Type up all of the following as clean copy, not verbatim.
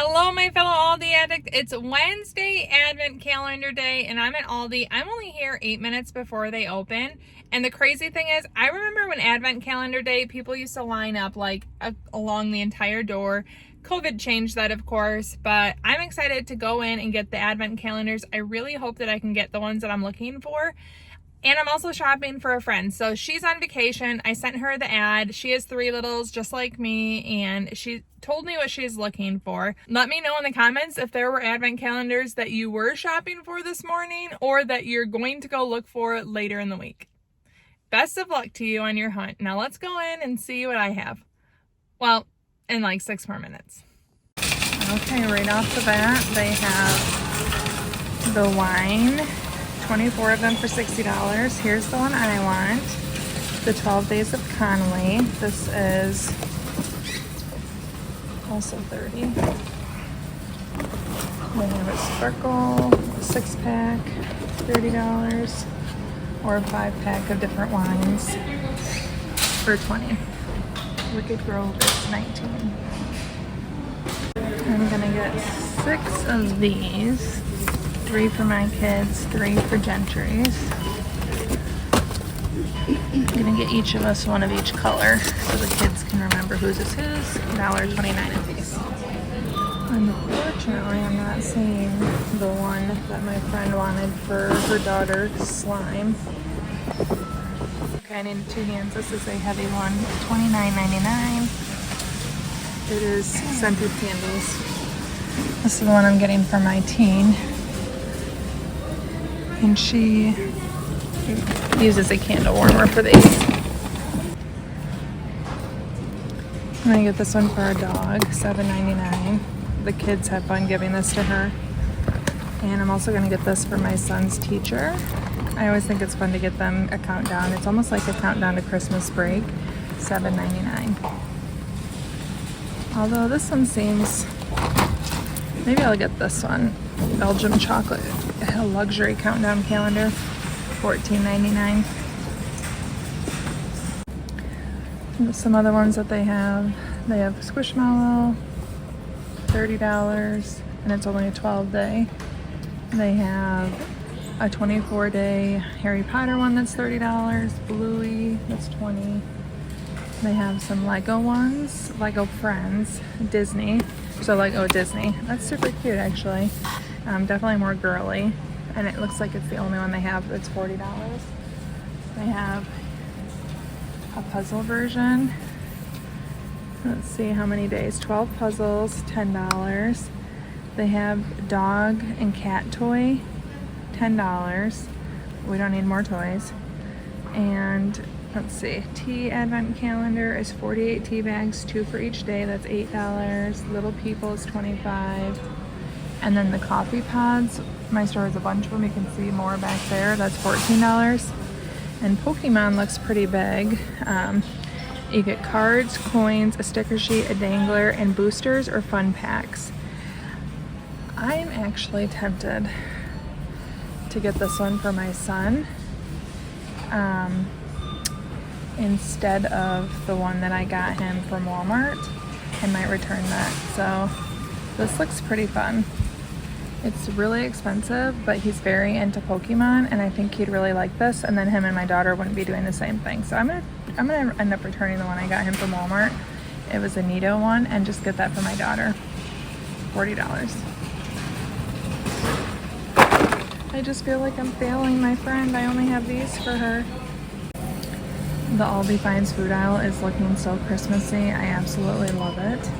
Hello, my fellow Aldi addict. It's Wednesday Advent Calendar Day, and I'm at Aldi. I'm only here 8 minutes before they open. And the crazy thing is, I remember when Advent Calendar Day, people used to line up like along the entire door. COVID changed that, of course, but I'm excited to go in and get the Advent calendars. I really hope that I can get the ones that I'm looking for. And I'm also shopping for a friend. So she's on vacation. I sent her the ad. She has 3 littles just like me, and she told me what she's looking for. Let me know in the comments if there were advent calendars that you were shopping for this morning or that you're going to go look for later in the week. Best of luck to you on your hunt. Now let's go in and see what I have. Well, in like 6 more minutes. Okay, right off the bat, they have the wine. 24 of them for $60. Here's the one I want. The 12 Days of Connolly. This is also 30. They have a sparkle, a 6-pack, $30, or a 5-pack of different wines for $20. Wicked Grove is $19. I'm gonna get 6 of these. 3 for my kids, 3 for Gentry's. I'm gonna get each of us one of each color so the kids can remember whose is whose. $1.29 a piece. Unfortunately, I'm not seeing the one that my friend wanted for her daughter's slime. Okay, I need 2 hands. This is a heavy one, $29.99. It is scented candles. This is the one I'm getting for my teen. And she uses a candle warmer for these. I'm gonna get this one for our dog, $7.99. The kids have fun giving this to her. And I'm also gonna get this for my son's teacher. I always think it's fun to get them a countdown. It's almost like a countdown to Christmas break, $7.99. Although this one seems, maybe I'll get this one. Belgium chocolate, a luxury countdown calendar, $14.99. Some other ones that they have Squishmallow, $30, and it's only a 12-day. They have a 24-day Harry Potter one that's $30, Bluey, that's $20. They have some Lego ones, Lego Friends, Disney. So Lego Disney. That's super cute, actually. Definitely more girly. And it looks like it's the only one they have that's $40. They have a puzzle version. Let's see how many days. 12 puzzles, $10. They have dog and cat toy, $10. We don't need more toys. And let's see, tea advent calendar is 48 tea bags, 2 for each day, that's $8. Little People is $25. And then the coffee pods, my store has a bunch of them, you can see more back there, that's $14. And Pokemon looks pretty big. You get cards, coins, a sticker sheet, a dangler, and boosters or fun packs. I'm actually tempted to get this one for my son. Instead of the one that I got him from Walmart. I might return that. So this looks pretty fun. It's really expensive, but he's very into Pokemon, and I think he'd really like this, and then him and my daughter wouldn't be doing the same thing. So I'm gonna end up returning the one I got him from Walmart. It was a Nido one, and just get that for my daughter. $40. I just feel like I'm failing my friend. I only have these for her. The Aldi Finds food aisle is looking so Christmassy. I absolutely love it.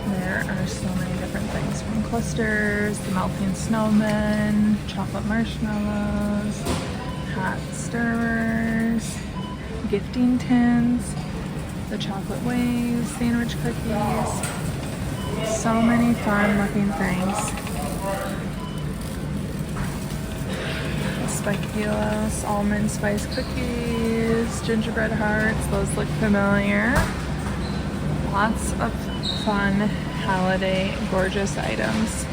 There are so many different things, from clusters, the melting snowmen, chocolate marshmallows, hot stirrers, gifting tins, the chocolate waves, sandwich cookies. So many fun looking things. Speculoos, almond spice cookies, gingerbread hearts, those look familiar. Lots of fun holiday gorgeous items.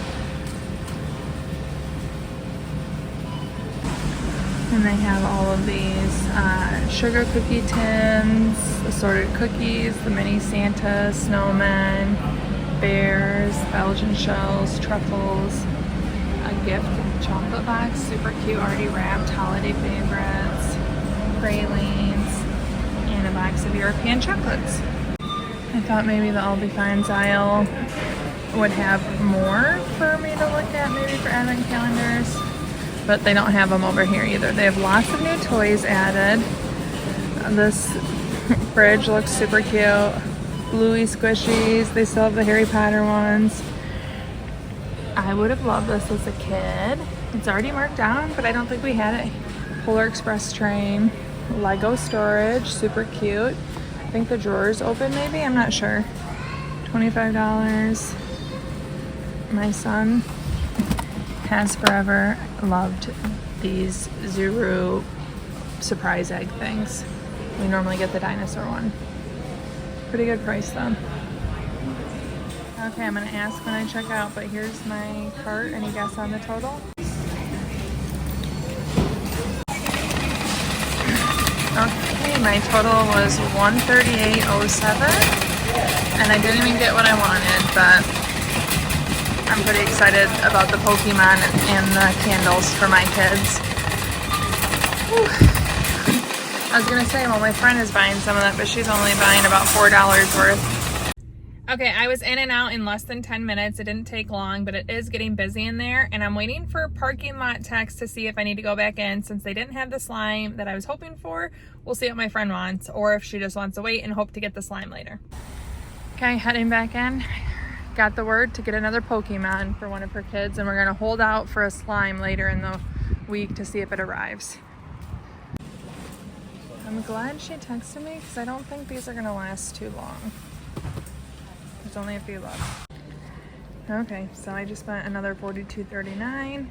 And they have all of these sugar cookie tins, assorted cookies, the mini Santa, snowmen, bears, Belgian shells, truffles, a gift chocolate box, super cute, already wrapped, holiday favorites, pralines, and a box of European chocolates. I thought maybe the Aldi Finds aisle would have more for me to look at, maybe for advent calendars, but they don't have them over here either. They have lots of new toys added. This fridge looks super cute. Bluey squishies. They still have the Harry Potter ones. I would have loved this as a kid. It's already marked down, but I don't think we had it. Polar Express train. Lego storage. Super cute. I think the drawer's open maybe. I'm not sure. $25. My son has forever loved these Zuru surprise egg things. We normally get the dinosaur one. Pretty good price though. Okay, I'm gonna ask when I check out, but here's my cart. Any guess on the total? Okay, my total was $138.07, and I didn't even get what I wanted, but I'm pretty excited about the Pokemon and the candles for my kids. Whew. I was gonna say, well, my friend is buying some of that, but she's only buying about $4 worth. Okay, I was in and out in less than 10 minutes. It didn't take long, but it is getting busy in there, and I'm waiting for parking lot text to see if I need to go back in since they didn't have the slime that I was hoping for. We'll see what my friend wants, or if she just wants to wait and hope to get the slime later. Okay, heading back in. Got the word to get another Pokemon for one of her kids, and we're gonna hold out for a slime later in the week to see if it arrives. I'm glad she texted me because I don't think these are gonna last too long. There's only a few left. Okay, so I just spent another $42.39,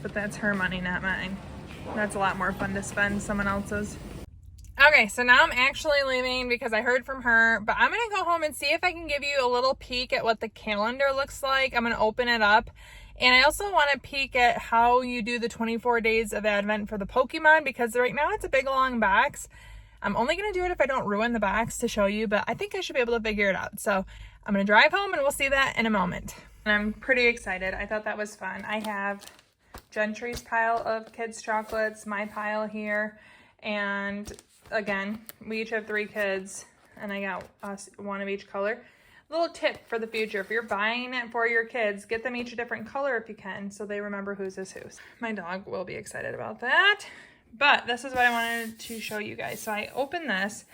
but that's her money, not mine. That's a lot more fun to spend someone else's. Okay, so now I'm actually leaving because I heard from her, but I'm gonna go home and see if I can give you a little peek at what the calendar looks like. I'm gonna open it up. And I also want to peek at how you do the 24 days of Advent for the Pokemon, because right now it's a big long box. I'm only going to do it if I don't ruin the box to show you, but I think I should be able to figure it out. So I'm going to drive home and we'll see that in a moment. And I'm pretty excited. I thought that was fun. I have Gentry's pile of kids' chocolates, my pile here, and again, we each have 3 kids, and I got us one of each color. Little tip for the future, if you're buying it for your kids, get them each a different color if you can, so they remember whose is whose. My dog will be excited about that, but this is what I wanted to show you guys. So I opened this,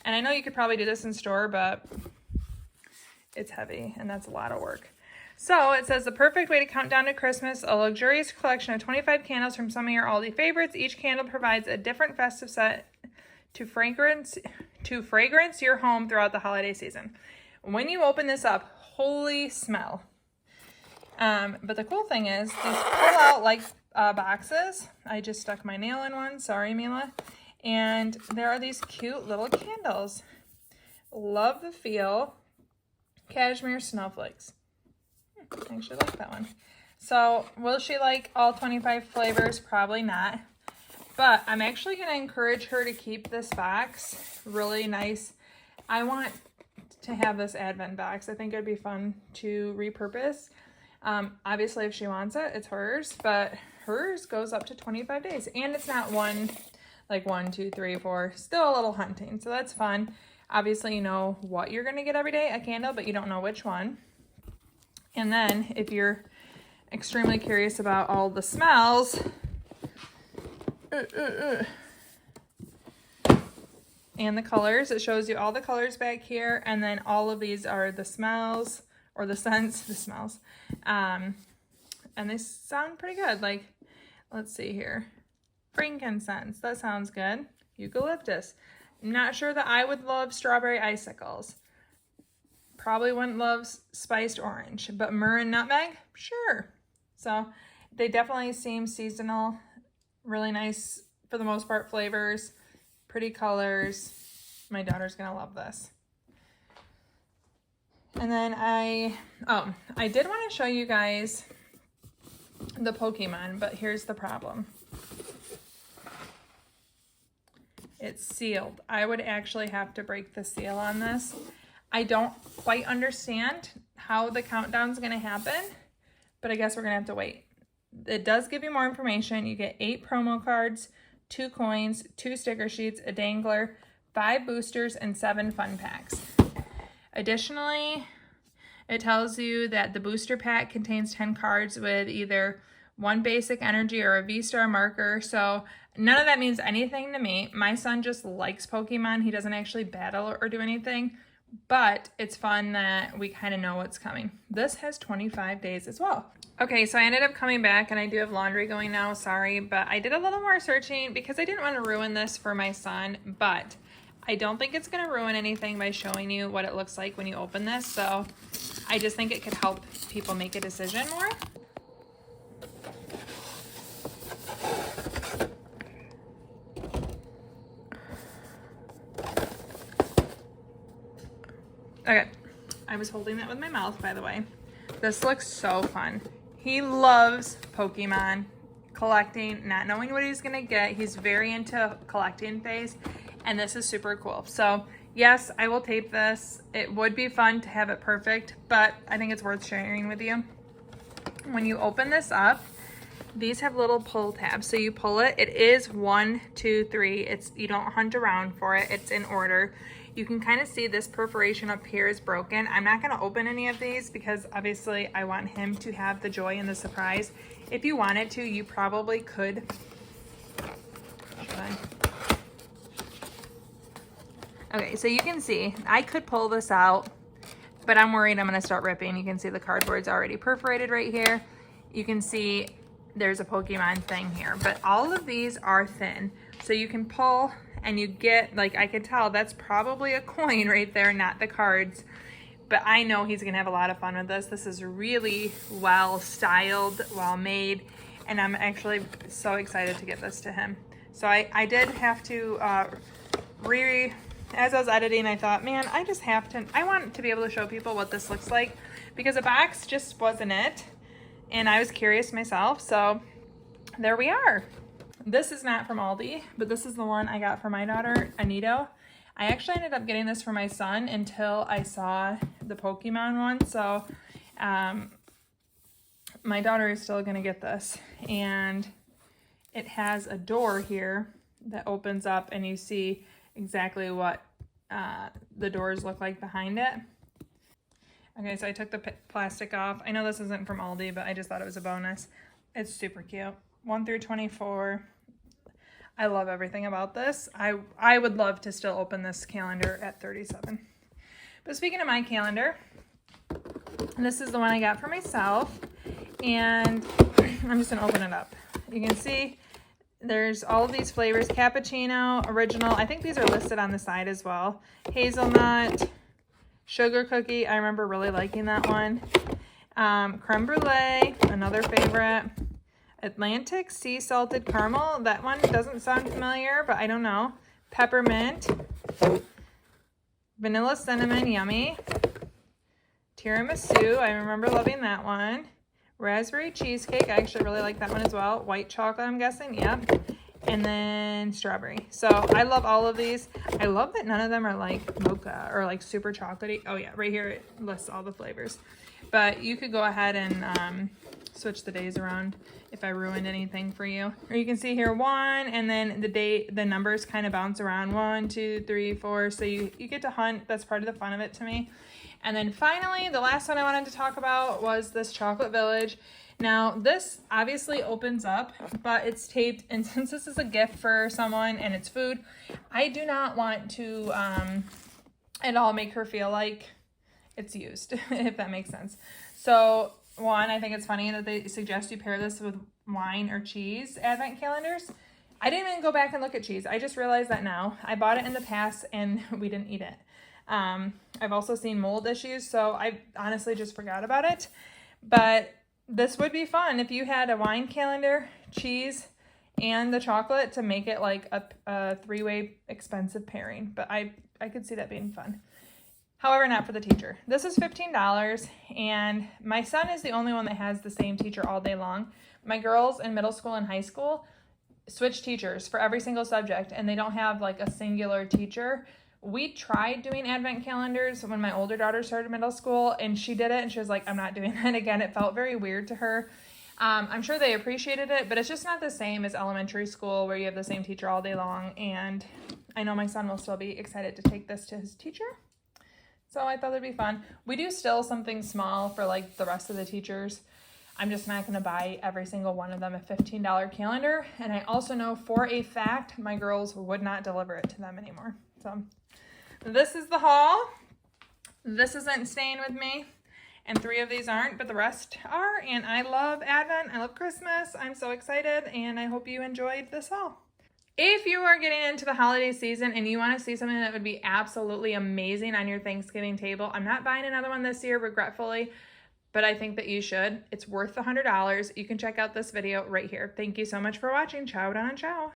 and I know you could probably do this in store, but it's heavy, and that's a lot of work. So it says the perfect way to count down to Christmas, a luxurious collection of 25 candles from some of your Aldi favorites. Each candle provides a different festive set to fragrance your home throughout the holiday season. When you open this up, holy smell. But the cool thing is, these pull out like boxes. I just stuck my nail in one. Sorry, Mila. And there are these cute little candles. Love the feel. Cashmere snowflakes. I actually like that one. So, will she like all 25 flavors? Probably not. But I'm actually going to encourage her to keep this box really nice. I want to have this Advent box. I think it'd be fun to repurpose. Obviously, if she wants it, it's hers, but hers goes up to 25 days. And it's not one, 2, 3, 4, still a little hunting. So that's fun. Obviously, you know what you're going to get every day, a candle, but you don't know which one. And then if you're extremely curious about all the smells, and the colors, it shows you all the colors back here, and then all of these are the smells, or the scents, the smells, and they sound pretty good. Like, let's see here, frankincense, that sounds good. Eucalyptus, I'm not sure that I would love strawberry icicles, probably wouldn't love spiced orange, but myrrh and nutmeg, sure. So they definitely seem seasonal, really nice for the most part flavors. Pretty colors. My daughter's gonna love this. And then I did want to show you guys the Pokemon, but here's the problem. It's sealed. I would actually have to break the seal on this. I don't quite understand how the countdown's gonna happen, but I guess we're gonna have to wait. It does give you more information. You get 8 promo cards, 2 coins, 2 sticker sheets, a dangler, 5 boosters, and 7 fun packs. Additionally, it tells you that the booster pack contains 10 cards with either 1 basic energy or a V-Star marker. So none of that means anything to me. My son just likes Pokemon. He doesn't actually battle or do anything, but it's fun that we kind of know what's coming. This has 25 days as well. Okay, so I ended up coming back and I do have laundry going now, sorry, but I did a little more searching because I didn't want to ruin this for my son, but I don't think it's going to ruin anything by showing you what it looks like when you open this, so I just think it could help people make a decision more. Okay, I was holding that with my mouth, by the way. This looks so fun. He loves Pokemon, collecting, not knowing what he's gonna get. He's very into collecting phase, and this is super cool. So yes, I will tape this. It would be fun to have it perfect, but I think it's worth sharing with you. When you open this up, these have little pull tabs. So you pull it, it is 1, 2, 3. You don't hunt around for it, it's in order. You can kind of see this perforation up here is broken. I'm not gonna open any of these because obviously I want him to have the joy and the surprise. If you wanted to, you probably could. Okay, so you can see, I could pull this out, but I'm worried I'm gonna start ripping. You can see the cardboard's already perforated right here. You can see there's a Pokemon thing here, but all of these are thin. So you can pull and you get, like, I could tell that's probably a coin right there, not the cards. But I know he's gonna have a lot of fun with this. This is really well styled, well made, and I'm actually so excited to get this to him. So I did have to, as I was editing, I thought, man, I want to be able to show people what this looks like, because a box just wasn't it. And I was curious myself, so there we are. This is not from Aldi, but this is the one I got for my daughter, Anito. I actually ended up getting this for my son until I saw the Pokemon one, so my daughter is still gonna get this. And it has a door here that opens up and you see exactly what the doors look like behind it. Okay, so I took the plastic off. I know this isn't from Aldi, but I just thought it was a bonus. It's super cute. 1 through 24. I love everything about this. I would love to still open this calendar at 37. But speaking of my calendar, this is the one I got for myself. And I'm just gonna open it up. You can see there's all of these flavors. Cappuccino, original. I think these are listed on the side as well. Hazelnut. Sugar cookie, I remember really liking that one. Creme brulee, another favorite. Atlantic sea salted caramel, that one doesn't sound familiar, but I don't know. Peppermint. Vanilla cinnamon, yummy. Tiramisu, I remember loving that one. Raspberry cheesecake, I actually really like that one as well. White chocolate, I'm guessing, yep. And then strawberry. So I love all of these. I love that none of them are like mocha or like super chocolatey. Oh yeah, right here it lists all the flavors. But you could go ahead and switch the days around if I ruined anything for you. Or you can see here 1, and then the numbers kind of bounce around. 1, 2, 3, 4. So you get to hunt. That's part of the fun of it to me. And then finally, the last one I wanted to talk about was this chocolate village. Now this obviously opens up, but it's taped, and since this is a gift for someone and it's food, I do not want to at all make her feel like it's used, if that makes sense. So one, I think it's funny that they suggest you pair this with wine or cheese advent calendars. I didn't even go back and look at cheese. I just realized that now. I bought it in the past and we didn't eat it. I've also seen mold issues, so I honestly just forgot about it. But this would be fun if you had a wine calendar, cheese, and the chocolate to make it like a three-way expensive pairing. But I could see that being fun. However, not for the teacher. This is $15, and my son is the only one that has the same teacher all day long. My girls in middle school and high school switch teachers for every single subject, and they don't have like a singular teacher We tried doing advent calendars when my older daughter started middle school, and she did it and she was like, I'm not doing that again. It felt very weird to her. I'm sure they appreciated it, but it's just not the same as elementary school where you have the same teacher all day long. And I know my son will still be excited to take this to his teacher. So I thought it'd be fun. We do still something small for like the rest of the teachers. I'm just not going to buy every single one of them a $15 calendar. And I also know for a fact my girls would not deliver it to them anymore. So this is the haul. This isn't staying with me. And 3 of these aren't, but the rest are. And I love Advent. I love Christmas. I'm so excited. And I hope you enjoyed this haul. If you are getting into the holiday season and you want to see something that would be absolutely amazing on your Thanksgiving table, I'm not buying another one this year, regretfully, but I think that you should. It's worth the $100. You can check out this video right here. Thank you so much for watching. Ciao, Donna, ciao.